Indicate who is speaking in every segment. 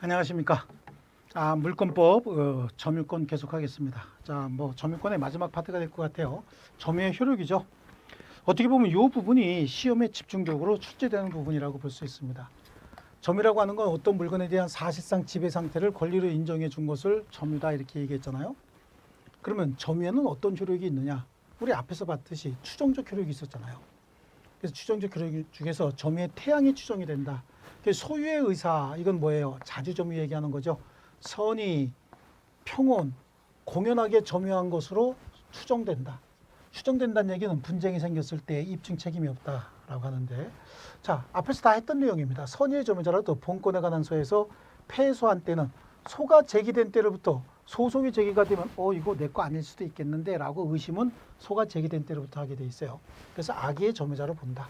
Speaker 1: 안녕하십니까. 물권법 점유권 계속하겠습니다. 점유권의 마지막 파트가 될 것 같아요. 점유의 효력이죠. 어떻게 보면 이 부분이 시험에 집중적으로 출제되는 부분이라고 볼 수 있습니다. 점유라고 하는 건 어떤 물건에 대한 사실상 지배 상태를 권리로 인정해 준 것을 점유다 이렇게 얘기했잖아요. 그러면 점유에는 어떤 효력이 있느냐? 우리 앞에서 봤듯이 추정적 효력이 있었잖아요. 그래서 추정적 효력 중에서 점유의 태양이 추정이 된다. 소유의 의사, 이건 뭐예요? 자주점유 얘기하는 거죠. 선의, 평온, 공연하게 점유한 것으로 추정된다. 추정된다는 얘기는 분쟁이 생겼을 때 입증 책임이 없다라고 하는데, 자, 앞에서 다 했던 내용입니다. 선의의 점유자라도 본권에 관한 소에서 패소한 때는 소가 제기된 때로부터 소송이 제기가 되면 이거 내 거 아닐 수도 있겠는데 라고 의심은 소가 제기된 때로부터 하게 돼 있어요. 그래서 악의의 점유자로 본다.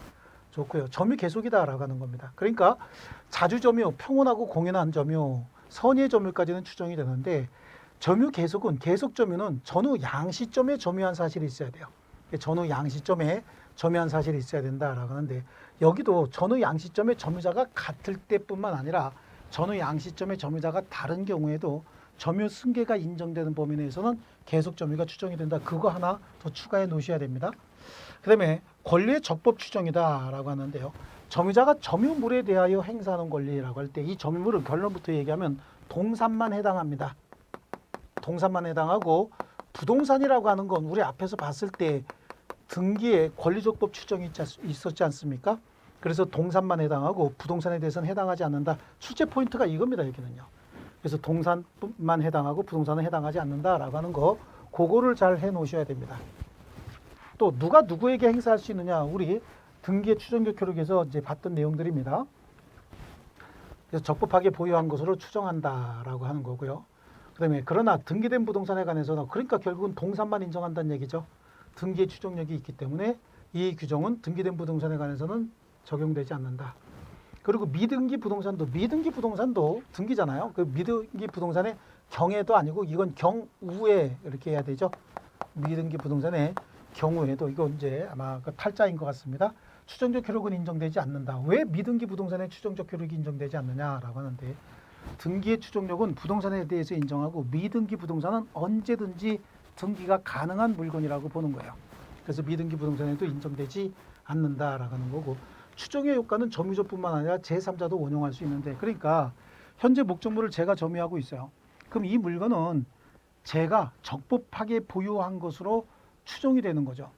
Speaker 1: 좋고요. 점유 계속이다라고 하는 겁니다. 그러니까 자주점유, 평온하고 공연한 점유, 선의의 점유까지는 추정이 되는데 점유 계속은 계속점유는 전후 양시점에 점유한 사실이 있어야 돼요. 전후 양시점에 점유한 사실이 있어야 된다라고 하는데 여기도 전후 양시점의 점유자가 같을 때뿐만 아니라 전후 양시점의 점유자가 다른 경우에도 점유 승계가 인정되는 범위 내에서는 계속 점유가 추정이 된다. 그거 하나 더 추가해 놓으셔야 됩니다. 그 다음에 권리의 적법 추정이다라고 하는데요. 점유자가 점유물에 대하여 행사하는 권리라고 할 때 이 점유물은 결론부터 얘기하면 동산만 해당합니다. 동산만 해당하고 부동산이라고 하는 건 우리 앞에서 봤을 때 등기에 권리적법 추정이 있었지 않습니까? 그래서 동산만 해당하고 부동산에 대해서는 해당하지 않는다. 출제 포인트가 이겁니다. 여기는요. 그래서 동산만 해당하고 부동산은 해당하지 않는다라고 하는 거 그거를 잘 해놓으셔야 됩니다. 또 누가 누구에게 행사할 수 있느냐, 우리 등기의 추정적 효력에서 이제 봤던 내용들입니다. 그래서 적법하게 보유한 것으로 추정한다라고 하는 거고요. 그다음에 그러나 등기된 부동산에 관해서는 그러니까 결국은 동산만 인정한다는 얘기죠. 등기의 추정력이 있기 때문에 이 규정은 등기된 부동산에 관해서는 적용되지 않는다. 그리고 미등기 부동산도 등기잖아요. 그 미등기 부동산의 경애도 아니고 이건 경우에 이렇게 해야 되죠. 미등기 부동산의 경우에도 이건 이제 아마 그 탈자인 것 같습니다. 추정적 효력은 인정되지 않는다. 왜 미등기 부동산의 추정적 효력이 인정되지 않느냐라고 하는데 등기의 추정력은 부동산에 대해서 인정하고 미등기 부동산은 언제든지 등기가 가능한 물건이라고 보는 거예요. 그래서 미등기 부동산에도 인정되지 않는다라고 하는 거고 추정의 효과는 점유자뿐만 아니라 제3자도 원용할 수 있는데 그러니까 현재 목적물을 제가 점유하고 있어요. 그럼 이 물건은 제가 적법하게 보유한 것으로 추정이 되는 거죠.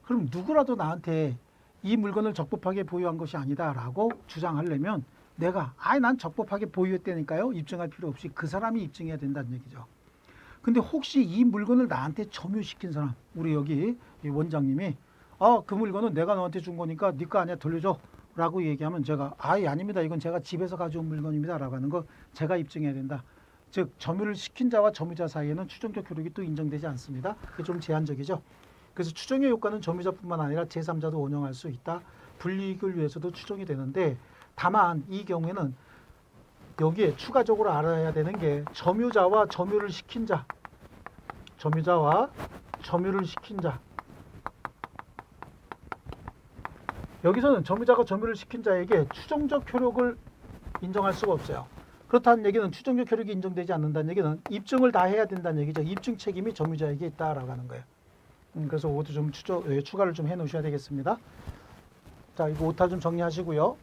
Speaker 1: 그럼 누구라도 나한테 이 물건을 적법하게 보유한 것이 아니다라고 주장하려면 내가 난 적법하게 보유했다니까요. 입증할 필요 없이 그 사람이 입증해야 된다는 얘기죠. 근데 혹시 이 물건을 나한테 점유시킨 사람, 우리 여기 원장님이 그 물건은 내가 너한테 준 거니까 네 거 아니야 돌려줘 라고 얘기하면 제가 아닙니다. 이건 제가 집에서 가져온 물건입니다 라고 하는 거 제가 입증해야 된다. 즉 점유를 시킨 자와 점유자 사이에는 추정적 효력이 또 인정되지 않습니다. 그게 좀 제한적이죠. 그래서 추정의 효과는 점유자뿐만 아니라 제3자도 원용할 수 있다. 불이익을 위해서도 추정이 되는데 다만 이 경우에는 여기에 추가적으로 알아야 되는 게 점유자와 점유를 시킨 자, 점유자와 점유를 시킨 자. 여기서는 점유자가 점유를 시킨 자에게 추정적 효력을 인정할 수가 없어요. 그렇다는 얘기는 추정적 효력이 인정되지 않는다는 얘기는 입증을 다 해야 된다는 얘기죠. 입증 책임이 점유자에게 있다라고 하는 거예요. 그래서 이것도 좀 추가를 좀 해 놓으셔야 되겠습니다. 자, 이거 오타 좀 정리하시고요.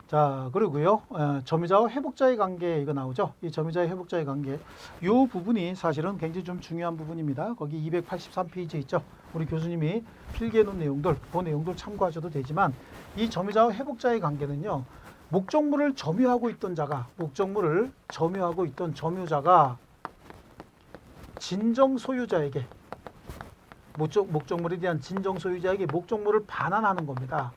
Speaker 1: 자, 그리고요. 점유자와 회복자의 관계 이거 나오죠. 이 점유자의 회복자의 관계. 이 부분이 사실은 굉장히 좀 중요한 부분입니다. 거기 283페이지 있죠. 우리 교수님이 필기해 놓은 내용들, 그 내용들 참고하셔도 되지만 이 점유자와 회복자의 관계는요. 목적물을 점유하고 있던 점유자가 진정 소유자에게 목적물에 대한 진정 소유자에게 목적물을 반환하는 겁니다.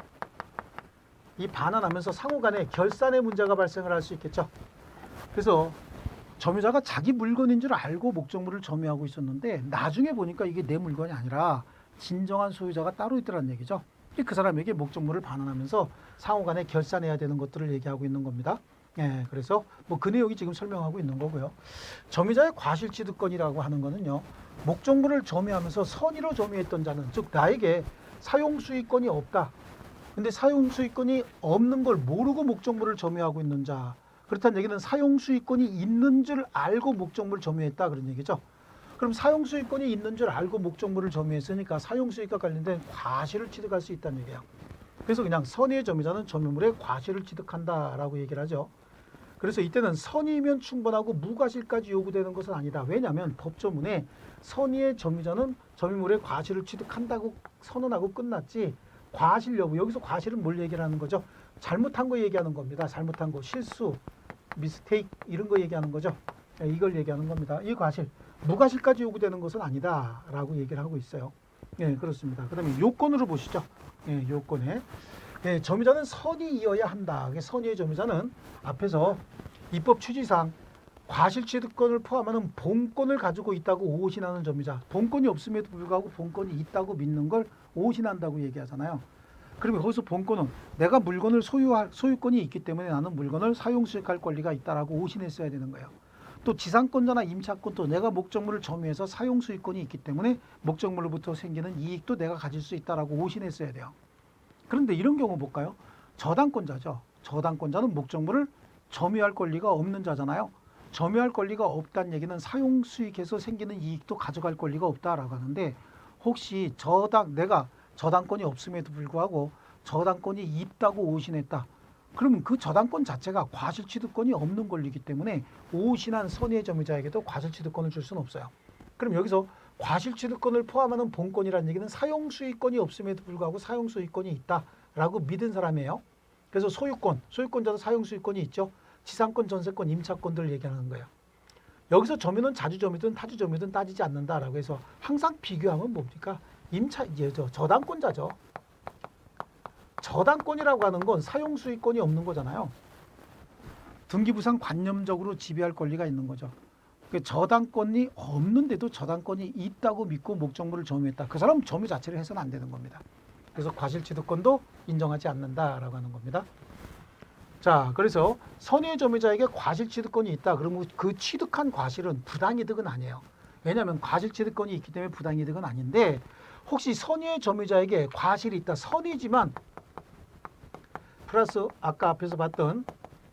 Speaker 1: 이 반환하면서 상호간에 결산의 문제가 발생을 할 수 있겠죠. 그래서 점유자가 자기 물건인 줄 알고 목적물을 점유하고 있었는데 나중에 보니까 이게 내 물건이 아니라 진정한 소유자가 따로 있더라는 얘기죠. 그 사람에게 목적물을 반환하면서 상호간에 결산해야 되는 것들을 얘기하고 있는 겁니다. 그래서 그 내용이 지금 설명하고 있는 거고요. 점유자의 과실취득권이라고 하는 거는요. 목적물을 점유하면서 선의로 점유했던 자는 즉 나에게 사용수익권이 없다. 근데 사용수익권이 없는 걸 모르고 목적물을 점유하고 있는 자. 그렇다는 얘기는 사용수익권이 있는 줄 알고 목적물을 점유했다 그런 얘기죠. 그럼 사용수익권이 있는 줄 알고 목적물을 점유했으니까 사용수익과 관련된 과실을 취득할 수 있다는 얘기예요. 그래서 그냥 선의의 점유자는 점유물의 과실을 취득한다라고 얘기를 하죠. 그래서 이때는 선의면 충분하고 무과실까지 요구되는 것은 아니다. 왜냐하면 법조문에 선의의 점유자는 점유물의 과실을 취득한다고 선언하고 끝났지 과실 여부, 여기서 과실은 뭘 얘기하는 거죠? 잘못한 거 얘기하는 겁니다. 잘못한 거, 실수, 미스테이크 이런 거 얘기하는 거죠. 이걸 얘기하는 겁니다. 이 과실, 무과실까지 요구되는 것은 아니다 라고 얘기를 하고 있어요. 예, 그렇습니다. 그 다음에 요건으로 보시죠. 예, 요건에 점유자는 선의이어야 한다. 선의의 점유자는 앞에서 입법 취지상 과실 취득권을 포함하는 본권을 가지고 있다고 오신하는 점유자. 본권이 없음에도 불구하고 본권이 있다고 믿는 걸 오신한다고 얘기하잖아요. 그러면 거기서 본권은 내가 물건을 소유권이 있기 때문에 나는 물건을 사용수익할 권리가 있다라고 오신했어야 되는 거예요. 또 지상권자나 임차권도 내가 목적물을 점유해서 사용수익권이 있기 때문에 목적물로부터 생기는 이익도 내가 가질 수 있다라고 오신했어야 돼요. 그런데 이런 경우 볼까요? 저당권자죠. 저당권자는 목적물을 점유할 권리가 없는 자잖아요. 점유할 권리가 없다는 얘기는 사용수익에서 생기는 이익도 가져갈 권리가 없다라고 하는데 혹시 내가 저당권이 없음에도 불구하고 저당권이 있다고 오신했다. 그러면 그 저당권 자체가 과실취득권이 없는 권리이기 때문에 오신한 선의의 점유자에게도 과실취득권을 줄 수는 없어요. 그럼 여기서 과실취득권을 포함하는 본권이라는 얘기는 사용수익권이 없음에도 불구하고 사용수익권이 있다라고 믿은 사람이에요. 그래서 소유권자도 사용수익권이 있죠. 지상권, 전세권, 임차권들을 얘기하는 거예요. 여기서 점유는 자주점유든 타주점유든 따지지 않는다라고 해서 항상 비교하면 뭡니까? 저당권자죠. 저당권이라고 하는 건 사용수익권이 없는 거잖아요. 등기부상 관념적으로 지배할 권리가 있는 거죠. 저당권이 없는데도 저당권이 있다고 믿고 목적물을 점유했다. 그 사람은 점유 자체를 해서는 안 되는 겁니다. 그래서 과실취득권도 인정하지 않는다라고 하는 겁니다. 자, 그래서 선의의 점유자에게 과실취득권이 있다. 그러면 그 취득한 과실은 부당이득은 아니에요. 왜냐하면 과실취득권이 있기 때문에 부당이득은 아닌데 혹시 선의의 점유자에게 과실이 있다. 선의지만 플러스 아까 앞에서 봤던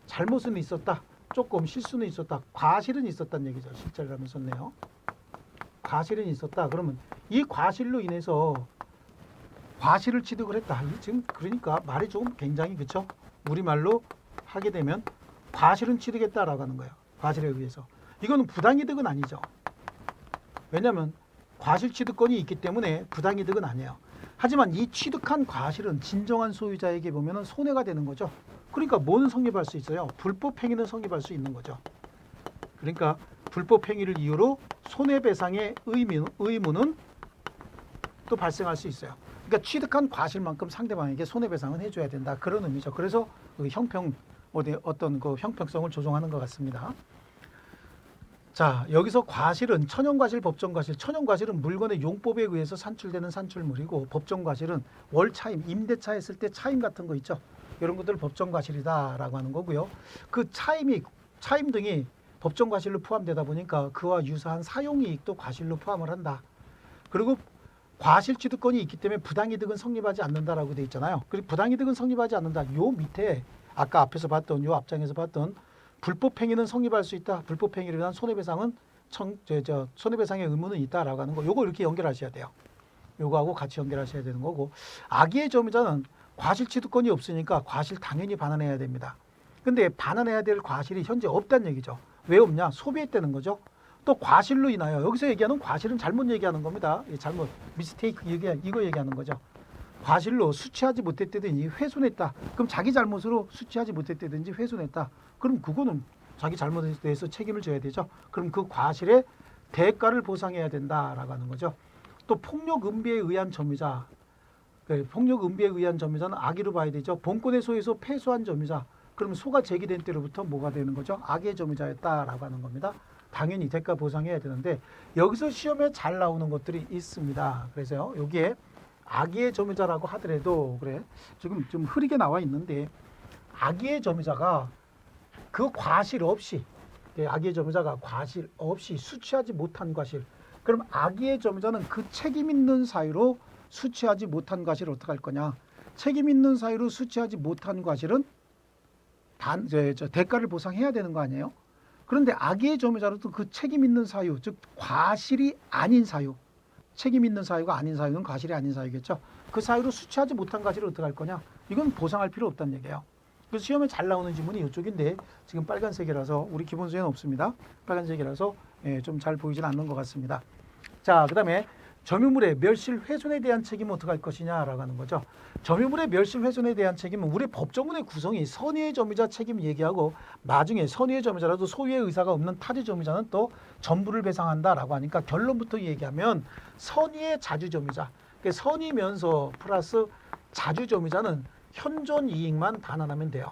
Speaker 1: 잘못은 있었다. 조금 실수는 있었다. 과실은 있었다는 얘기죠. 실제를 하면 썼네요. 과실은 있었다. 그러면 이 과실로 인해서 과실을 취득을 했다. 지금 그러니까 말이 조금 굉장히 그렇죠. 우리말로 하게 되면 과실은 취득했다라고 하는 거예요. 과실에 의해서. 이거는 부당이득은 아니죠. 왜냐하면 과실 취득권이 있기 때문에 부당이득은 아니에요. 하지만 이 취득한 과실은 진정한 소유자에게 보면 손해가 되는 거죠. 그러니까 뭐는 성립할 수 있어요? 불법 행위는 성립할 수 있는 거죠. 그러니까 불법 행위를 이유로 손해배상의 의무는 또 발생할 수 있어요. 그러니까 취득한 과실만큼 상대방에게 손해배상은 해줘야 된다. 그런 의미죠. 그래서 그 어떤 그 형평성을 조정하는 것 같습니다. 자, 여기서 과실은 천연과실, 법정과실. 천연과실은 물건의 용법에 의해서 산출되는 산출물이고 법정과실은 월차임, 임대차 했을 때 차임 같은 거 있죠. 이런 것들 법정과실이다라고 하는 거고요. 그 차임 등이 법정과실로 포함되다 보니까 그와 유사한 사용이익도 과실로 포함을 한다. 그리고 과실취득권이 있기 때문에 부당이득은 성립하지 않는다라고 되어 있잖아요. 그리고 부당이득은 성립하지 않는다. 요 밑에 아까 앞에서 봤던 요 앞장에서 봤던 불법 행위는 성립할 수 있다. 불법 행위를 위한 손해배상은 손해배상의 의무는 있다라고 하는 거. 요거 이렇게 연결하셔야 돼요. 요거하고 같이 연결하셔야 되는 거고 악의의 점유자는 과실취득권이 없으니까 과실 당연히 반환해야 됩니다. 근데 반환해야 될 과실이 현재 없다는 얘기죠. 왜 없냐? 소비했다는 거죠. 또 과실로 인하여 여기서 얘기하는 과실은 잘못 얘기하는 겁니다. 잘못 미스테이크 이거 얘기하는 거죠. 과실로 수취하지 못했다든지 훼손했다. 그럼 자기 잘못으로 수취하지 못했다든지 훼손했다. 그럼 그거는 자기 잘못에 대해서 책임을 져야 되죠. 그럼 그 과실의 대가를 보상해야 된다라고 하는 거죠. 또 폭력 음비에 의한 점유자. 폭력 음비에 의한 점유자는 악의로 봐야 되죠. 본권의 소에서 패소한 점유자. 그러면 소가 제기된 때로부터 뭐가 되는 거죠? 악의 점유자였다라고 하는 겁니다. 당연히 대가 보상해야 되는데 여기서 시험에 잘 나오는 것들이 있습니다. 그래서요. 여기에 악의의 점유자라고 하더라도 그래 지금 좀 흐리게 나와 있는데 악의의 점유자가 그 과실 없이 악의의 점유자가 과실 없이 수취하지 못한 과실 그럼 악의의 점유자는 그 책임 있는 사유로 수취하지 못한 과실을 어떻게 할 거냐 책임 있는 사유로 수취하지 못한 과실은 대가를 보상해야 되는 거 아니에요? 그런데 악의의 점유자로도 그 책임 있는 사유, 즉 과실이 아닌 사유, 책임 있는 사유가 아닌 사유는 과실이 아닌 사유겠죠. 그 사유로 수취하지 못한 과실을 어떻게 할 거냐? 이건 보상할 필요 없다는 얘기예요. 그래서 시험에 잘 나오는 지문이 이쪽인데 지금 빨간색이라서 우리 기본서에는 없습니다. 빨간색이라서 좀 잘 보이진 않는 것 같습니다. 자, 그 다음에 점유물의 멸실 훼손에 대한 책임은 어떻게 할 것이냐라고 하는 거죠. 점유물의 멸실 훼손에 대한 책임은 우리 법조문의 구성이 선의의 점유자 책임 얘기하고 나중에 선의의 점유자라도 소유의 의사가 없는 타주 점유자는 또 전부를 배상한다라고 하니까 결론부터 얘기하면 선의의 자주 점유자, 그러니까 선의면서 플러스 자주 점유자는 현존 이익만 반환하면 돼요.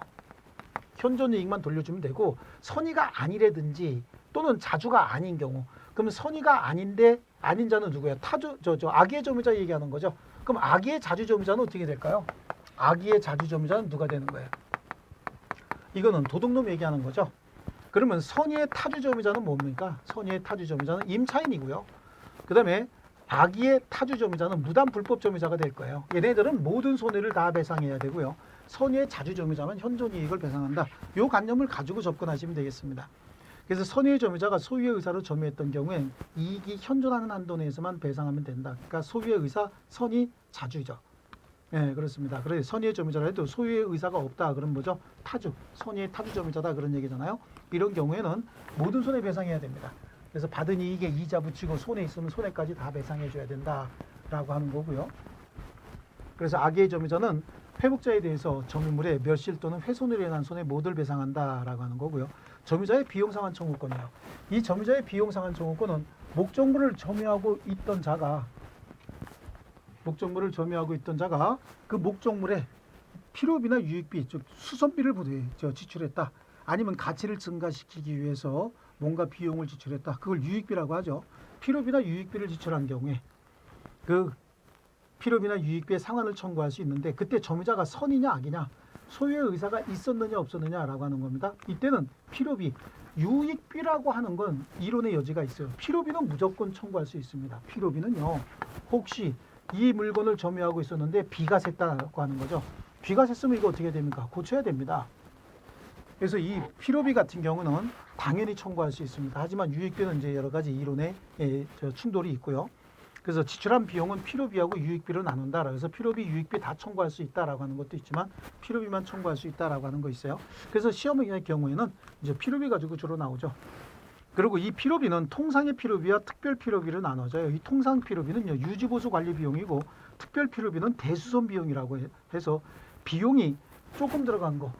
Speaker 1: 현존 이익만 돌려주면 되고 선의가 아니라든지 또는 자주가 아닌 경우 그러면 선의가 아닌데 아닌 자는 누구야? 타주 악의의 점유자 얘기하는 거죠. 그럼 악의의 자주 점유자는 어떻게 될까요? 악의의 자주 점유자는 누가 되는 거예요? 이거는 도둑놈 얘기하는 거죠. 그러면 선의의 타주 점유자는 뭡니까? 선의의 타주 점유자는 임차인이고요. 그다음에 악의의 타주 점유자는 무단 불법 점유자가 될 거예요. 얘네들은 모든 손해를 다 배상해야 되고요. 선의의 자주 점유자만 현존 이익을 배상한다. 이 관념을 가지고 접근하시면 되겠습니다. 그래서 선의의 점유자가 소유의 의사로 점유했던 경우엔 이익이 현존하는 한도 내에서만 배상하면 된다. 그러니까 소유의 의사, 선의, 자주죠. 네, 그렇습니다. 그래서 선의의 점유자라 해도 소유의 의사가 없다. 그럼 뭐죠? 타주, 선의의 타주 점유자다 그런 얘기잖아요. 이런 경우에는 모든 손해 배상해야 됩니다. 그래서 받은 이익에 이자 붙이고 손해 있으면 손해까지 다 배상해 줘야 된다라고 하는 거고요. 그래서 악의의 점유자는 회복자에 대해서 점유물의 멸실 또는 훼손으로 인한 손해 모두를 배상한다라고 하는 거고요. 점유자의 비용상환 청구권이에요. 이 점유자의 비용상환 청구권은 목적물을 점유하고 있던 자가 그 목적물에 필요비나 유익비, 즉 수선비를 지출했다. 아니면 가치를 증가시키기 위해서 뭔가 비용을 지출했다. 그걸 유익비라고 하죠. 필요비나 유익비를 지출한 경우에 그 필요비나 유익비의 상환을 청구할 수 있는데 그때 점유자가 선이냐 악이냐 소유의 의사가 있었느냐 없었느냐라고 하는 겁니다. 이때는 필요비, 유익비라고 하는 건 이론의 여지가 있어요. 필요비는 무조건 청구할 수 있습니다. 필요비는요. 혹시 이 물건을 점유하고 있었는데 비가 샜다고 하는 거죠. 비가 샜으면 이거 어떻게 됩니까? 고쳐야 됩니다. 그래서 이 필요비 같은 경우는 당연히 청구할 수 있습니다. 하지만 유익비는 이제 여러 가지 이론의 충돌이 있고요. 그래서 지출한 비용은 필요비하고 유익비로 나눈다. 그래서 필요비, 유익비 다 청구할 수 있다라고 하는 것도 있지만 필요비만 청구할 수 있다라고 하는 거 있어요. 그래서 시험의 경우에는 이제 필요비 가지고 주로 나오죠. 그리고 이 필요비는 통상의 필요비와 특별 필요비로 나눠져요. 이 통상 필요비는요, 유지보수 관리 비용이고 특별 필요비는 대수선 비용이라고 해서 비용이 조금 들어간 거.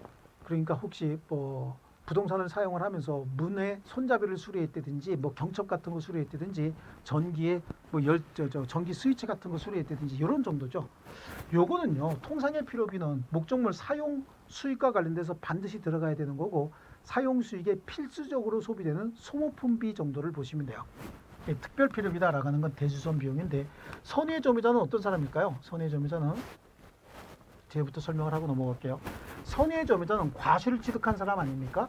Speaker 1: 그러니까 혹시 뭐 부동산을 사용을 하면서 문에 손잡이를 수리했다든지 뭐 경첩 같은 거 수리했다든지 전기에 뭐 전기 스위치 같은 거 수리했다든지 이런 정도죠. 요거는요, 통상의 필요비는 목적물 사용 수익과 관련돼서 반드시 들어가야 되는 거고 사용 수익에 필수적으로 소비되는 소모품비 정도를 보시면 돼요. 특별 필요비다라고 하는 건 대수선 비용인데 선의의 점유자는 어떤 사람일까요? 선의의 점유자는 뒤에부터 설명을 하고 넘어갈게요. 선의의 점유자는 과실을 취득한 사람 아닙니까?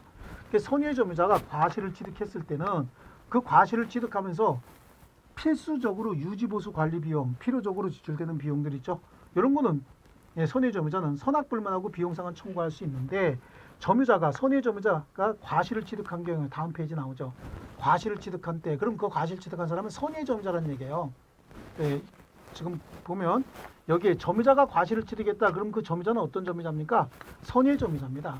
Speaker 1: 선의의 점유자가 과실을 취득했을 때는 그 과실을 취득하면서 필수적으로 유지보수 관리 비용, 필요적으로 지출되는 비용들 있죠. 이런 거는 선의의 점유자는 선악불만하고 비용상환 청구할 수 있는데 선의의 점유자가 과실을 취득한 경우에 다음 페이지 나오죠. 과실을 취득한 때 그럼 그 과실 취득한 사람은 선의의 점유자라는 얘기예요. 지금 보면 여기에 점유자가 과실을 취득했다. 그럼 그 점유자는 어떤 점유자입니까? 선의의 점유자입니다.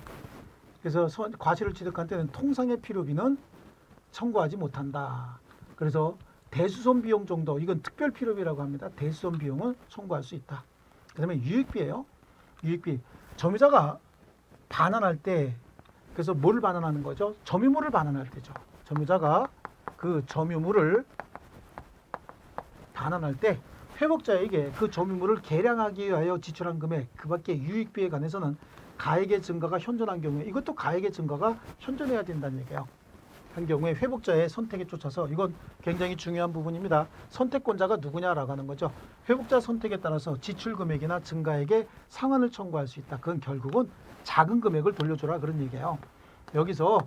Speaker 1: 그래서 과실을 취득한 때는 통상의 필요비는 청구하지 못한다. 그래서 대수선 비용 정도, 이건 특별 필요비라고 합니다. 대수선 비용은 청구할 수 있다. 그 다음에 유익비예요. 유익비. 점유자가 반환할 때, 그래서 뭐를 반환하는 거죠? 점유물을 반환할 때죠. 점유자가 그 점유물을 반환할 때 회복자에게 그 점유물을 개량하기 위하여 지출한 금액, 그 밖에 유익비에 관해서는 가액의 증가가 현존한 경우에 이것도 가액의 증가가 현존해야 된다는 얘기예요. 한 경우에 회복자의 선택에 쫓아서 이건 굉장히 중요한 부분입니다. 선택권자가 누구냐라고 하는 거죠. 회복자 선택에 따라서 지출 금액이나 증가액에 상환을 청구할 수 있다. 그건 결국은 작은 금액을 돌려줘라 그런 얘기예요. 여기서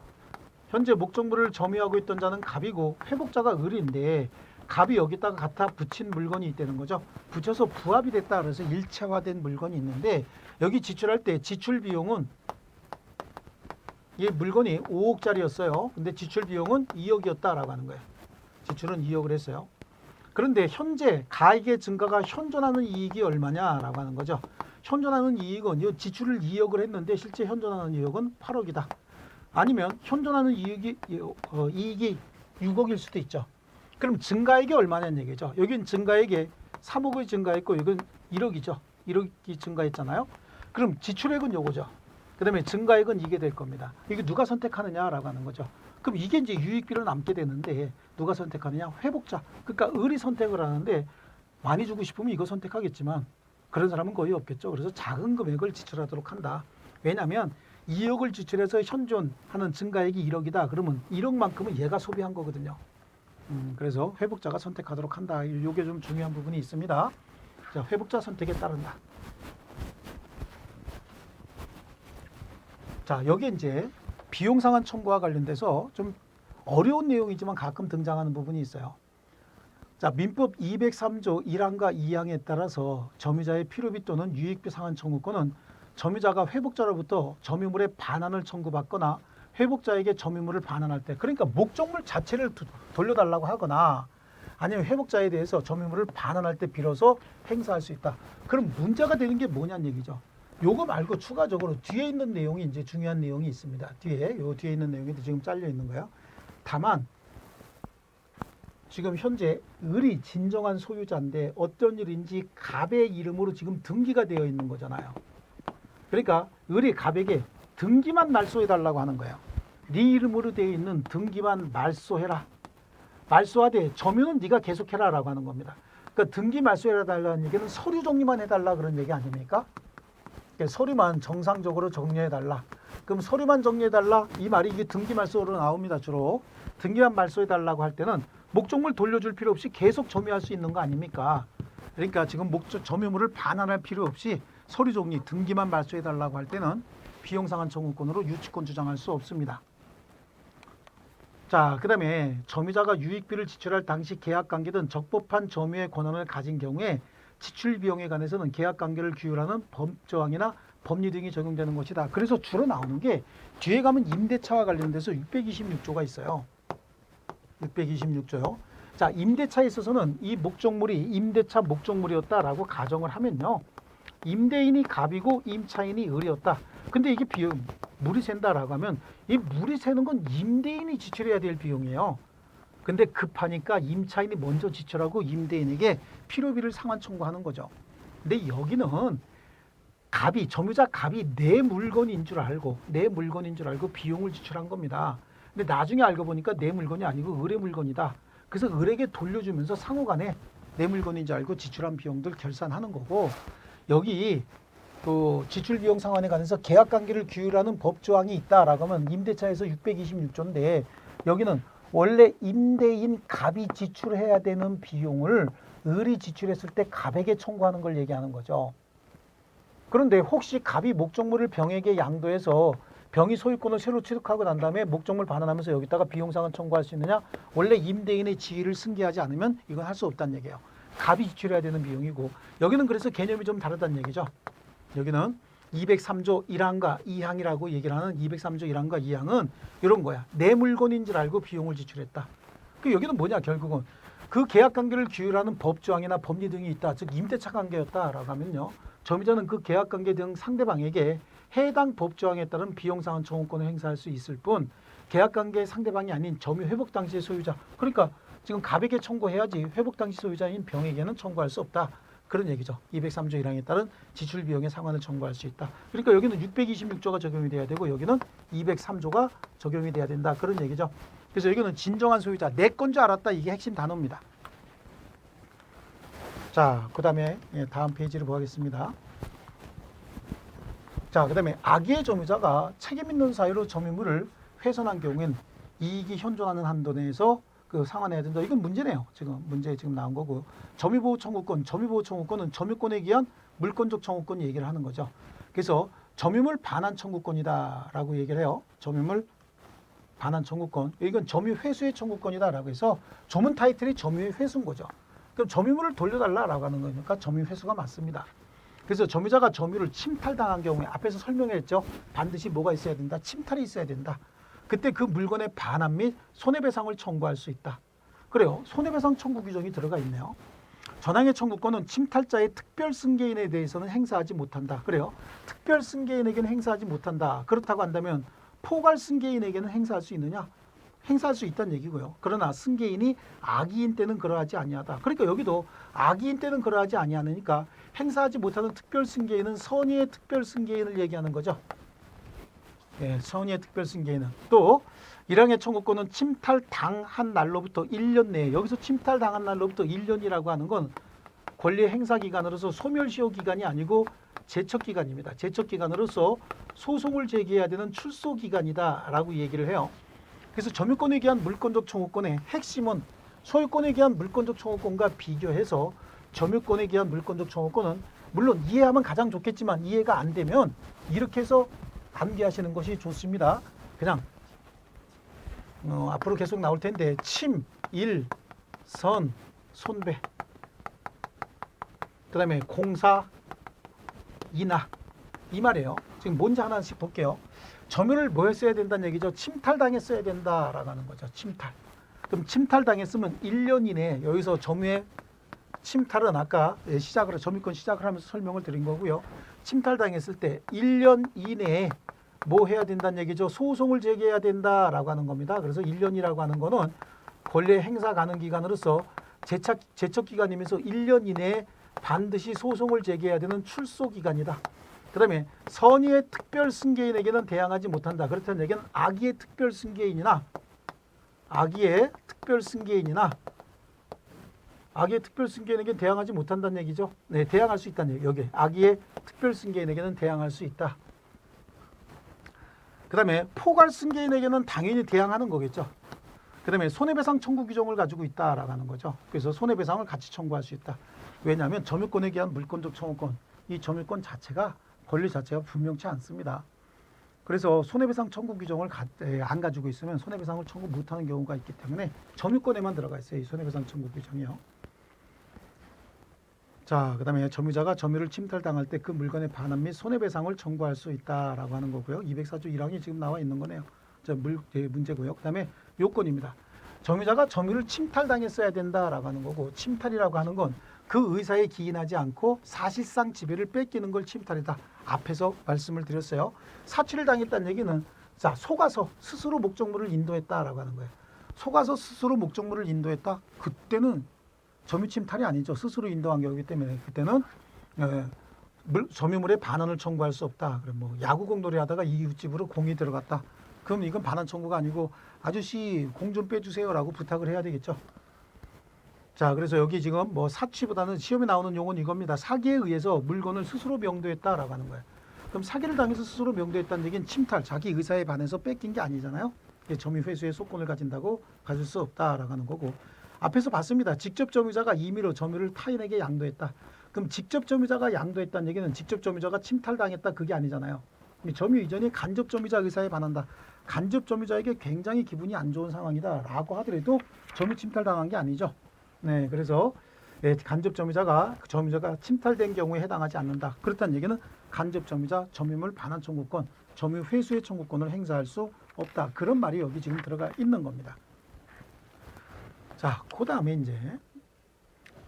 Speaker 1: 현재 목적물을 점유하고 있던 자는 갑이고 회복자가 을인데 갑이 여기다가 갖다 붙인 물건이 있다는 거죠. 붙여서 부합이 됐다 그래서 일체화된 물건이 있는데 여기 지출할 때 지출 비용은 이 물건이 5억짜리였어요. 근데 지출 비용은 2억이었다라고 하는 거예요. 지출은 2억을 했어요. 그런데 현재 가액의 증가가 현존하는 이익이 얼마냐라고 하는 거죠. 현존하는 이익은 이 지출을 2억을 했는데 실제 현존하는 이익은 8억이다. 아니면 현존하는 이익이 6억일 수도 있죠. 그럼 증가액이 얼마냐는 얘기죠. 여긴 증가액이 3억이 증가했고 이건 1억이죠. 1억이 증가했잖아요. 그럼 지출액은 요거죠. 그 다음에 증가액은 이게 될 겁니다. 이게 누가 선택하느냐라고 하는 거죠. 그럼 이게 이제 유익비로 남게 되는데 누가 선택하느냐? 회복자. 그러니까 을이 선택을 하는데 많이 주고 싶으면 이거 선택하겠지만 그런 사람은 거의 없겠죠. 그래서 작은 금액을 지출하도록 한다. 왜냐하면 2억을 지출해서 현존하는 증가액이 1억이다. 그러면 1억만큼은 얘가 소비한 거거든요. 그래서 회복자가 선택하도록 한다. 이게 좀 중요한 부분이 있습니다. 자, 회복자 선택에 따른다. 자, 여기 이제 비용상환 청구와 관련돼서 좀 어려운 내용이지만 가끔 등장하는 부분이 있어요. 자, 민법 203조 1항과 2항에 따라서 점유자의 필요비 또는 유익비 상환 청구권은 점유자가 회복자로부터 점유물의 반환을 청구받거나 회복자에게 점유물을 반환할 때, 그러니까 목적물 자체를 돌려달라고 하거나 아니면 회복자에 대해서 점유물을 반환할 때 비로소 행사할 수 있다. 그럼 문제가 되는 게 뭐냐는 얘기죠. 요거 말고 추가적으로 뒤에 있는 내용이 이제 중요한 내용이 있습니다. 뒤에 있는 내용이 지금 잘려 있는 거예요. 다만 지금 현재 을이 진정한 소유자인데 어떤 일인지 갑의 이름으로 지금 등기가 되어 있는 거잖아요. 그러니까 을이 갑에게 등기만 말소해달라고 하는 거예요. 네 이름으로 되어 있는 등기만 말소해라. 말소하되 점유는 네가 계속해라 라고 하는 겁니다. 그러니까 등기 말소해달라는 얘기는 서류 정리만 해달라 그런 얘기 아닙니까? 그러니까 서류만 정상적으로 정리해달라. 그럼 서류만 정리해달라 이 말이 이게 등기 말소로 나옵니다. 주로 등기만 말소해달라고 할 때는 목적물 돌려줄 필요 없이 계속 점유할 수 있는 거 아닙니까? 그러니까 지금 점유물을 반환할 필요 없이 서류 정리 등기만 말소해달라고 할 때는 비용상환 청구권으로 유치권 주장할 수 없습니다. 자, 그 다음에 점유자가 유익비를 지출할 당시 계약관계든 적법한 점유의 권한을 가진 경우에 지출 비용에 관해서는 계약관계를 규율하는 법조항이나 법리 등이 적용되는 것이다. 그래서 주로 나오는 게 뒤에 가면 임대차와 관련돼서 626조가 있어요. 626조요. 자, 임대차에 있어서는 이 목적물이 임대차 목적물이었다라고 가정을 하면요. 임대인이 갑이고 임차인이 을이었다. 근데 이게 물이 샌다라고 하면 이 물이 새는 건 임대인이 지출해야 될 비용이에요. 근데 급하니까 임차인이 먼저 지출하고 임대인에게 필요비를 상환 청구하는 거죠. 근데 여기는 점유자 갑이 내 물건인 줄 알고 비용을 지출한 겁니다. 근데 나중에 알고 보니까 내 물건이 아니고 을의 물건이다. 그래서 을에게 돌려주면서 상호간에 내 물건인 줄 알고 지출한 비용들 결산하는 거고, 여기 그 지출 비용 상환에 관해서 계약관계를 규율하는 법조항이 있다라고 하면 임대차에서 626조인데 여기는 원래 임대인 갑이 지출해야 되는 비용을 을이 지출했을 때 갑에게 청구하는 걸 얘기하는 거죠. 그런데 혹시 갑이 목적물을 병에게 양도해서 병이 소유권을 새로 취득하고 난 다음에 목적물 반환하면서 여기다가 비용상환 청구할 수 있느냐? 원래 임대인의 지위를 승계하지 않으면 이건 할 수 없다는 얘기예요. 갑이 지출해야 되는 비용이고, 여기는 그래서 개념이 좀 다르다는 얘기죠. 여기는 203조 1항과 2항이라고 얘기를 하는 203조 1항과 2항은 이런 거야. 내 물건인 줄 알고 비용을 지출했다. 여기는 뭐냐? 결국은 그 계약관계를 규율하는 법조항이나 법리 등이 있다. 즉 임대차 관계였다라고 하면요. 점유자는 그 계약관계 등 상대방에게 해당 법조항에 따른 비용상환 청구권을 행사할 수 있을 뿐 계약관계의 상대방이 아닌 점유 회복 당시의 소유자, 그러니까 지금 갑에게 청구해야지 회복 당시 소유자인 병에게는 청구할 수 없다. 그런 얘기죠. 203조 1항에 따른 지출 비용의 상환을 청구할 수 있다. 그러니까 여기는 626조가 적용이 돼야 되고 여기는 203조가 적용이 돼야 된다. 그런 얘기죠. 그래서 여기는 진정한 소유자, 내 건 줄 알았다. 이게 핵심 단어입니다. 자, 그 다음에 다음 페이지를 보겠습니다. 자, 그 다음에 악의의 점유자가 책임 있는 사유로 점유물을 훼손한 경우엔 이익이 현존하는 한도 내에서 그 상환해야 된다. 이건 문제네요. 문제 나온 거고. 점유보호 청구권은 점유권에 의한 물권적 청구권 얘기를 하는 거죠. 그래서 점유물 반환 청구권이다라고 얘기를 해요. 점유물 반환 청구권. 이건 점유 회수의 청구권이다라고 해서 조문 타이틀이 점유의 회수인 거죠. 그럼 점유물을 돌려달라라고 하는 거니까 점유 회수가 맞습니다. 그래서 점유자가 점유를 침탈당한 경우에 앞에서 설명했죠. 반드시 뭐가 있어야 된다? 침탈이 있어야 된다. 그때 그 물건의 반환 및 손해배상을 청구할 수 있다. 그래요. 손해배상 청구 규정이 들어가 있네요. 전항의 청구권은 침탈자의 특별 승계인에 대해서는 행사하지 못한다. 그래요. 특별 승계인에게는 행사하지 못한다. 그렇다고 한다면 포괄 승계인에게는 행사할 수 있느냐? 행사할 수 있다는 얘기고요. 그러나 승계인이 악의인 때는 그러하지 아니하다. 그러니까 여기도 악의인 때는 그러하지 아니하니까 행사하지 못하는 특별 승계인은 선의의 특별 승계인을 얘기하는 거죠. 예, 선의의 특별 승계인은 또 1항의 청구권은 침탈당한 날로부터 1년 내에 여기서 침탈당한 날로부터 1년이라고 하는 건 권리 행사 기간으로서 소멸시효 기간이 아니고 제척 기간입니다. 제척 기간으로서 소송을 제기해야 되는 출소 기간이다라고 얘기를 해요. 그래서 점유권에 기한 물권적 청구권의 핵심은 소유권에 기한 물권적 청구권과 비교해서 점유권에 기한 물권적 청구권은 물론 이해하면 가장 좋겠지만 이해가 안 되면 이렇게 해서 암기하시는 것이 좋습니다. 그냥 앞으로 계속 나올 텐데 침, 일, 선, 손배 그 다음에 공사, 인하 이 말이에요. 지금 뭔지 하나씩 볼게요. 점유를 뭐 했어야 된다는 얘기죠. 침탈당했어야 된다라고 하는 거죠. 침탈. 그럼 침탈당했으면 1년 이내에 여기서 점유의 침탈은 아까 시작을 점유권 시작을 하면서 설명을 드린 거고요. 침탈당했을 때 1년 이내에 뭐 해야 된다는 얘기죠. 소송을 제기해야 된다라고 하는 겁니다. 그래서 1년이라고 하는 거는 권리 행사 가능 기간으로서 제척 기간이면서 1년 이내에 반드시 소송을 제기해야 되는 출소 기간이다. 그 다음에 선의의 특별 승계인에게는 대항하지 못한다. 그렇다는 얘기는 악의의 특별 승계인이나 악의의 특별 승계인에게는 대항하지 못한다는 얘기죠. 네, 대항할 수 있다는 얘기. 여기 악의의 특별 승계인에게는 대항할 수 있다. 그 다음에 포괄 승계인에게는 당연히 대항하는 거겠죠. 그 다음에 손해배상 청구 규정을 가지고 있다라고 하는 거죠. 그래서 손해배상을 같이 청구할 수 있다. 왜냐하면 점유권에 기한 물권적 청구권, 이 점유권 자체가 권리 자체가 분명치 않습니다. 그래서 손해배상 청구 규정을 안 가지고 있으면 손해배상을 청구 못하는 경우가 있기 때문에 점유권에만 들어가 있어요. 이 손해배상 청구 규정이요. 자, 그 다음에 점유자가 점유를 침탈당할 때 그 물건의 반환 및 손해배상을 청구할 수 있다라고 하는 거고요. 204조 1항이 지금 나와 있는 거네요. 문제고요. 그 다음에 요건입니다. 점유자가 점유를 침탈당했어야 된다라고 하는 거고, 침탈이라고 하는 건 그 의사에 기인하지 않고 사실상 지배를 뺏기는 걸 침탈이다. 앞에서 말씀을 드렸어요. 사취를 당했다는 얘기는 자, 속아서 스스로 목적물을 인도했다라고 하는 거예요. 속아서 스스로 목적물을 인도했다. 그때는 점유 침탈이 아니죠. 스스로 인도한 거기 때문에 그때는 점유물의 반환을 청구할 수 없다. 그럼 뭐 야구공 놀이하다가 이웃집으로 공이 들어갔다. 그럼 이건 반환 청구가 아니고 아저씨 공 좀 빼주세요라고 부탁을 해야 되겠죠. 자, 그래서 여기 지금 뭐 사취보다는 시험에 나오는 용어는 이겁니다. 사기에 의해서 물건을 스스로 명도했다라고 하는 거예요. 그럼 사기를 당해서 스스로 명도했다는 얘기는 침탈, 자기 의사에 반해서 뺏긴 게 아니잖아요. 점유 회수의 소권을 가진다고 가질 수 없다라고 하는 거고. 앞에서 봤습니다. 직접 점유자가 임의로 점유를 타인에게 양도했다. 그럼 직접 점유자가 양도했다는 얘기는 직접 점유자가 침탈당했다 그게 아니잖아요. 점유 이전이 간접 점유자 의사에 반한다. 간접 점유자에게 굉장히 기분이 안 좋은 상황이다라고 하더라도 점유 침탈당한 게 아니죠. 네, 그래서 간접 점유자가 침탈된 경우에 해당하지 않는다. 그렇다는 얘기는 간접 점유자 점유물 반환 청구권, 점유 회수의 청구권을 행사할 수 없다. 그런 말이 여기 지금 들어가 있는 겁니다. 자, 그 다음에 이제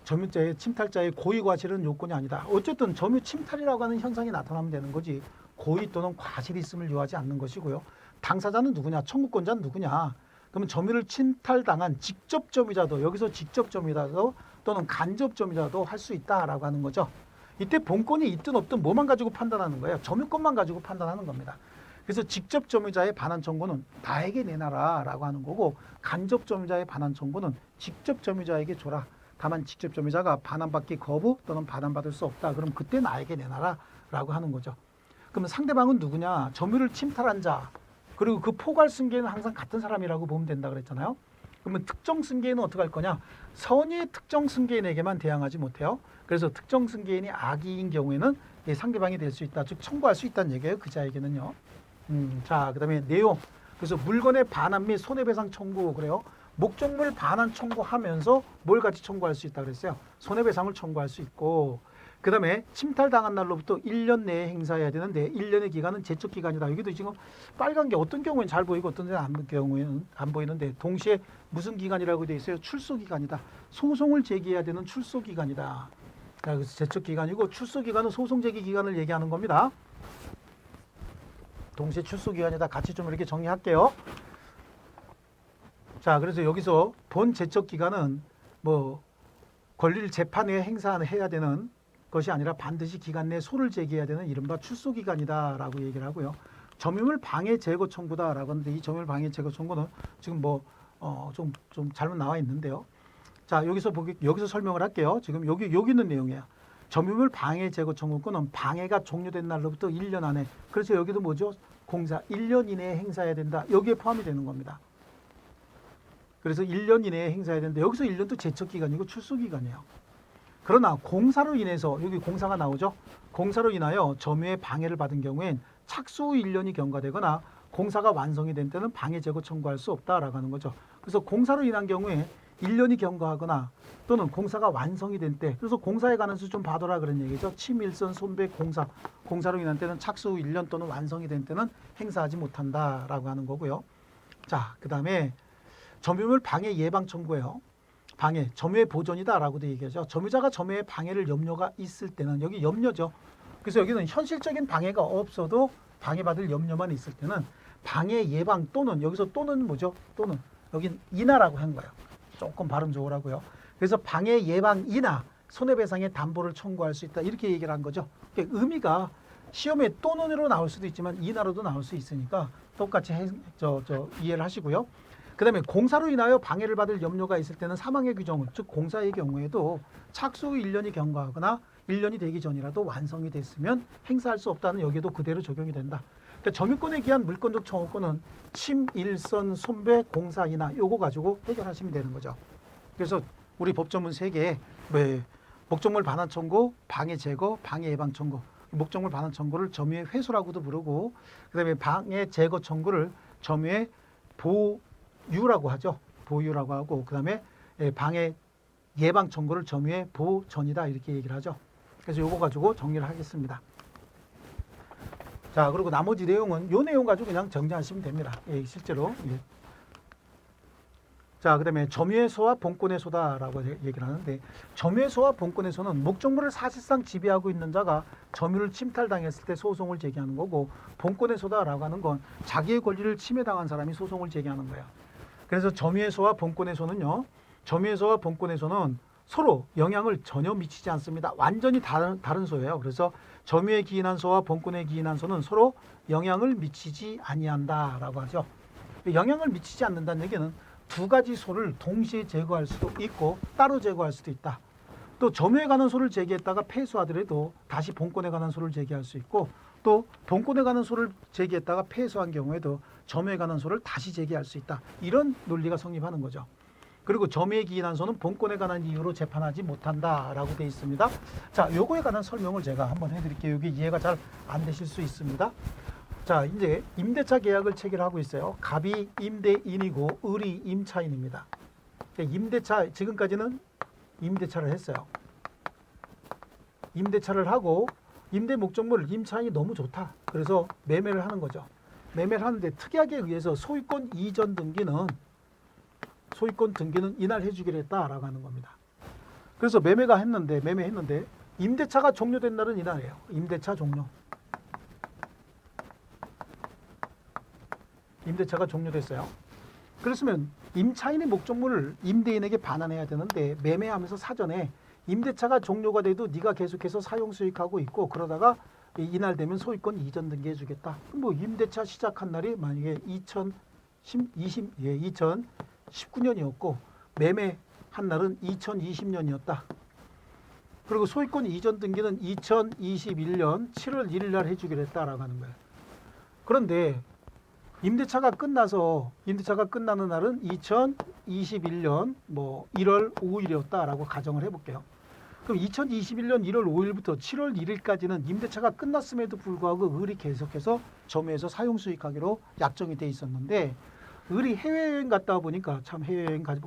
Speaker 1: 점유자의 침탈자의 고의 과실은 요건이 아니다. 어쨌든 점유 침탈이라고 하는 현상이 나타나면 되는 거지 고의 또는 과실이 있음을 요하지 않는 것이고요. 당사자는 누구냐? 청구권자는 누구냐? 그러면 점유를 침탈당한 직접 점유자도 여기서 직접 점유자도 또는 간접 점유자도 할 수 있다라고 하는 거죠. 이때 본권이 있든 없든 뭐만 가지고 판단하는 거예요? 점유권만 가지고 판단하는 겁니다. 그래서 직접 점유자의 반환 청구는 나에게 내놔라라고 하는 거고 간접 점유자의 반환 청구는 직접 점유자에게 줘라. 다만 직접 점유자가 반환받기 거부 또는 반환받을 수 없다. 그럼 그때 나에게 내놔라라고 하는 거죠. 그러면 상대방은 누구냐? 점유를 침탈한 자. 그리고 그 포괄 승계는 항상 같은 사람이라고 보면 된다 그랬잖아요. 그러면 특정 승계인은 어떻게 할 거냐? 선의의 특정 승계인에게만 대항하지 못해요. 그래서 특정 승계인이 악의인 경우에는 상대방이 될 수 있다. 즉 청구할 수 있다는 얘기예요. 그 자에게는요. 자, 그 다음에 내용. 그래서 물건의 반환 및 손해배상 청구 그래요. 목적물 반환 청구하면서 뭘 같이 청구할 수 있다 그랬어요. 손해배상을 청구할 수 있고 그 다음에 침탈당한 날로부터 1년 내에 행사해야 되는데 1년의 기간은 제척 기간이다. 여기도 지금 빨간 게 어떤 경우에는 잘 보이고 어떤 경우에는 안 보이는데 동시에 무슨 기간이라고 되어 있어요? 출소 기간이다. 소송을 제기해야 되는 출소 기간이다. 그래서 제척 기간이고 출소 기간은 소송 제기 기간을 얘기하는 겁니다. 동시에 출소 기간이다. 같이 좀 이렇게 정리할게요. 자, 그래서 여기서 본 제척 기간은 뭐 권리를 재판에 행사해야 되는 것이 아니라 반드시 기간 내에 소를 제기해야 되는 이른바 출소 기간이다라고 얘기를 하고요. 점유물 방해 제거 청구다라고 하는데 이 점유물 방해 제거 청구는 지금 좀 잘못 나와 있는데요. 자, 여기서 설명을 할게요. 지금 여기 있는 내용이에요. 점유물 방해 제거 청구권은 방해가 종료된 날로부터 1년 안에 그래서 여기도 뭐죠? 공사 1년 이내에 행사해야 된다. 여기에 포함이 되는 겁니다. 그래서 1년 이내에 행사해야 되는데 여기서 1년도 제척 기간이고 출소 기간이에요. 그러나 공사로 인해서 여기 공사가 나오죠. 공사로 인하여 점유의 방해를 받은 경우엔 착수 후 1년이 경과되거나 공사가 완성이 된 때는 방해 제거 청구할 수 없다라고 하는 거죠. 그래서 공사로 인한 경우에 1년이 경과하거나 또는 공사가 완성이 된 때 그래서 공사에 관한 수 좀 봐둬라 그런 얘기죠. 침일선 손배 공사로 인한 때는 착수 후 1년 또는 완성이 된 때는 행사하지 못한다라고 하는 거고요. 자, 그 다음에 점유물 방해 예방 청구예요. 방해, 점유의 보존이다라고도 얘기하죠. 점유자가 점유의 방해를 염려가 있을 때는 여기 염려죠. 그래서 여기는 현실적인 방해가 없어도 방해받을 염려만 있을 때는 방해 예방 또는 여기서 또는 뭐죠? 또는 여긴 이나라고 한 거예요. 조금 발음 좋으라고요. 그래서 방해 예방이나 손해배상의 담보를 청구할 수 있다 이렇게 얘기를 한 거죠. 그러니까 의미가 시험에 또는으로 나올 수도 있지만 이나로도 나올 수 있으니까 똑같이 이해를 하시고요. 그 다음에 공사로 인하여 방해를 받을 염려가 있을 때는 사망의 규정은 즉 공사의 경우에도 착수 후 1년이 경과하거나 1년이 되기 전이라도 완성이 됐으면 행사할 수 없다는 여기에도 그대로 적용이 된다. 그러니까 점유권에 기한 물권적 청구권은 침, 일선, 손배, 공사, 인하 요거 가지고 해결하시면 되는 거죠. 그래서 우리 법조문 3개 목적물 반환 청구, 방해 제거, 방해 예방 청구 목적물 반환 청구를 점유의 회수라고도 부르고 그 다음에 방해 제거 청구를 점유의 보유라고 하죠. 보유라고 하고 그 다음에 방해 예방 청구를 점유의 보전이다 이렇게 얘기를 하죠. 그래서 요거 가지고 정리를 하겠습니다. 자, 그리고 나머지 내용은 요 내용 가지고 그냥 정리하시면 됩니다. 실제로. 자, 그 다음에 점유의 소와 본권의 소다라고 얘기를 하는데 점유의 소와 본권의 소는 목적물을 사실상 지배하고 있는 자가 점유를 침탈당했을 때 소송을 제기하는 거고 본권의 소다라고 하는 건 자기의 권리를 침해당한 사람이 소송을 제기하는 거예요. 그래서 점유의 소와 본권의 소는요. 점유의 소와 본권의 소는 서로 영향을 전혀 미치지 않습니다. 완전히 다른 소예요. 그래서 점유에 기인한 소와 본권에 기인한 소는 서로 영향을 미치지 아니한다라고 하죠. 영향을 미치지 않는다는 얘기는 두 가지 소를 동시에 제거할 수도 있고 따로 제거할 수도 있다. 또 점유에 관한 소를 제기했다가 패소하더라도 다시 본권에 관한 소를 제기할 수 있고 또 본권에 관한 소를 제기했다가 패소한 경우에도 점유에 관한 소를 다시 제기할 수 있다. 이런 논리가 성립하는 거죠. 그리고 점유에 기인한 소는 본권에 관한 이유로 재판하지 못한다라고 되어 있습니다. 자, 요거에 관한 설명을 제가 한번 해드릴게요. 여기 이해가 잘 안 되실 수 있습니다. 자, 이제 임대차 계약을 체결하고 있어요. 갑이 임대인이고 을이 임차인입니다. 임대차 지금까지는 임대차를 했어요. 임대차를 하고 임대 목적물 임차인이 너무 좋다. 그래서 매매를 하는 거죠. 매매를 하는데 특약에 의해서 소유권 이전 등기는 이날 해주기로 했다라고 하는 겁니다. 그래서 매매했는데 임대차가 종료된 날은 이날이에요. 임대차 종료. 임대차가 종료됐어요. 그렇으면 임차인의 목적물을 임대인에게 반환해야 되는데 매매하면서 사전에 임대차가 종료가 돼도 네가 계속해서 사용 수익하고 있고 그러다가 이날 되면 소유권 이전 등기해 주겠다. 뭐 임대차 시작한 날이 만약에 2019년이었고 매매한 날은 2020년이었다. 그리고 소유권 이전 등기는 2021년 7월 1일 날 해주기로 했다라고 하는 거예요. 그런데 임대차가 끝나는 날은 2021년 1월 5일이었다라고 가정을 해볼게요. 그럼 2021년 1월 5일부터 7월 1일까지는 임대차가 끝났음에도 불구하고 을이 계속해서 점유해서 사용 수익하기로 약정이 돼 있었는데 을이 해외여행 갔다 와 보니까 참 해외여행 가지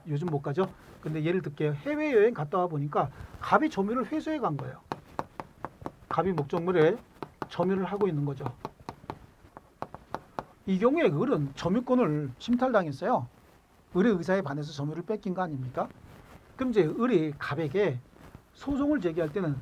Speaker 1: 요즘 못 가죠. 근데 예를 들게요. 해외여행 갔다 와 보니까 갑이 점유를 회수해 간 거예요. 갑이 목적물에 점유를 하고 있는 거죠. 이 경우에 을은 점유권을 침탈당했어요. 을의 의사에 반해서 점유를 뺏긴 거 아닙니까? 그럼 이제 을이 갑에게 소송을 제기할 때는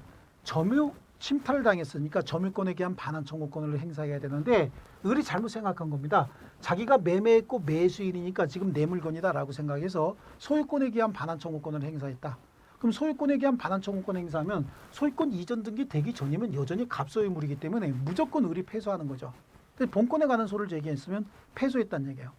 Speaker 1: 점유 침탈을 당했으니까 점유권에 대한 반환 청구권을 행사해야 되는데 을이 잘못 생각한 겁니다. 자기가 매매했고 매수인이니까 지금 내 물건이다라고 생각해서 소유권에 대한 반환 청구권을 행사했다. 그럼 소유권에 대한 반환 청구권 행사하면 소유권 이전 등기 되기 전이면 여전히 갑소유물이기 때문에 무조건 을이 패소하는 거죠. 근데 본권에 관한 소를 제기했으면 패소했다는 얘기예요.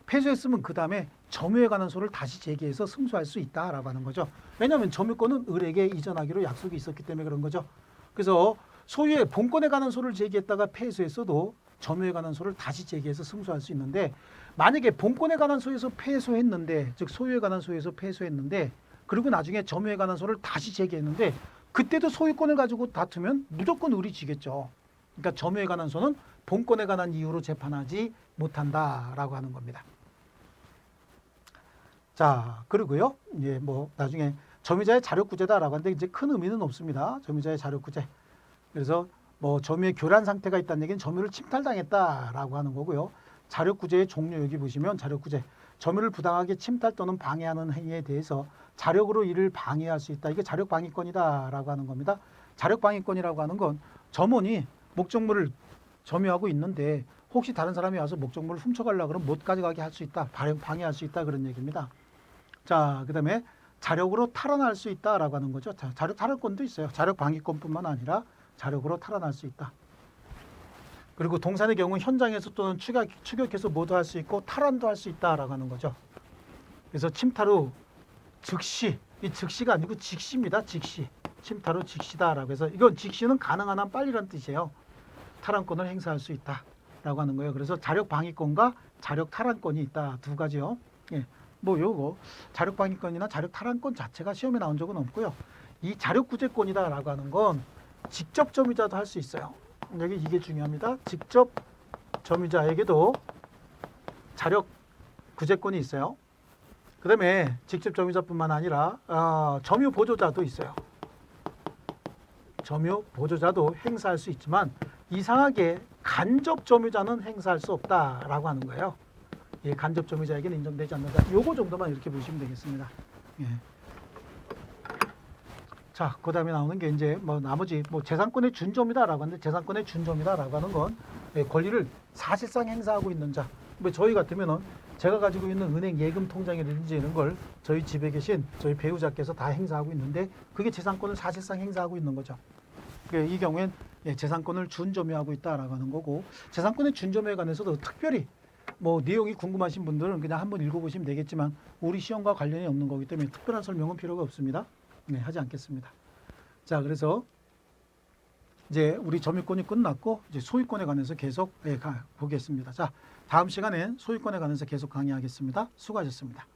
Speaker 1: 패소했으면 그 다음에 점유에 관한 소를 다시 제기해서 승소할 수 있다라고 하는 거죠. 왜냐하면 점유권은 을에게 이전하기로 약속이 있었기 때문에 그런 거죠. 그래서 소유의 본권에 관한 소를 제기했다가 패소했어도 점유에 관한 소를 다시 제기해서 승소할 수 있는데 만약에 본권에 관한 소에서 패소했는데 즉 소유에 관한 소에서 패소했는데 그리고 나중에 점유에 관한 소를 다시 제기했는데 그때도 소유권을 가지고 다투면 무조건 을이 지겠죠. 그러니까 점유에 관한 소는 본권에 관한 이유로 재판하지 못한다라고 하는 겁니다. 자, 그리고요. 이제 뭐 나중에 점유자의 자력구제다라고 하는데 이제 큰 의미는 없습니다. 점유자의 자력구제. 그래서 뭐 점유의 교란 상태가 있다는 얘기는 점유를 침탈당했다라고 하는 거고요. 자력구제의 종류 여기 보시면 자력구제. 점유를 부당하게 침탈 또는 방해하는 행위에 대해서 자력으로 이를 방해할 수 있다. 이게 자력방해권이다라고 하는 겁니다. 자력방해권이라고 하는 건 점원이 목적물을 점유하고 있는데 혹시 다른 사람이 와서 목적물을 훔쳐가려고 그러면 못 가져가게 할 수 있다. 방해할 수 있다. 그런 얘기입니다. 자, 그 다음에 자력으로 탈환할 수 있다라고 하는 거죠. 자, 자력 탈환권도 있어요. 자력 방위권뿐만 아니라 자력으로 탈환할 수 있다. 그리고 동산의 경우 현장에서 또는 추격해서 모두 할 수 있고 탈환도 할 수 있다라고 하는 거죠. 그래서 침탈 후 즉시, 이 즉시가 아니고 직시입니다. 직시. 침탈 후 직시다라고 해서 이건 직시는 가능한 한 빨리란 뜻이에요. 탈환권을 행사할 수 있다라고 하는 거예요. 그래서 자력 방위권과 자력 탈환권이 있다. 두 가지요. 예. 뭐 요거 자력 방위권이나 자력 탈환권 자체가 시험에 나온 적은 없고요. 이 자력 구제권이다라고 하는 건 직접 점유자도 할 수 있어요. 여기 이게 중요합니다. 직접 점유자에게도 자력 구제권이 있어요. 그 다음에 직접 점유자뿐만 아니라 점유 보조자도 있어요. 점유 보조자도 행사할 수 있지만 이상하게 간접 점유자는 행사할 수 없다라고 하는 거예요. 예, 간접 점유자에게는 인정되지 않는다. 요거 정도만 이렇게 보시면 되겠습니다. 예. 자, 그 다음에 나오는 게 이제 뭐 나머지 뭐 재산권의 준점이다라고 하는데 재산권의 준점이다라고 하는 건 권리를 사실상 행사하고 있는 자. 뭐 저희 같으면은 제가 가지고 있는 은행 예금 통장이라든지 이런 걸 저희 집에 계신 저희 배우자께서 다 행사하고 있는데 그게 재산권을 사실상 행사하고 있는 거죠. 이 경우엔 재산권을 준점유하고 있다라고 하는 거고 재산권의 준점유에 관해서도 특별히 뭐 내용이 궁금하신 분들은 그냥 한번 읽어보시면 되겠지만 우리 시험과 관련이 없는 거기 때문에 특별한 설명은 필요가 없습니다. 네, 하지 않겠습니다. 자, 그래서 이제 우리 점유권이 끝났고 이제 소유권에 관해서 계속 보겠습니다. 자, 다음 시간엔 소유권에 관해서 계속 강의하겠습니다. 수고하셨습니다.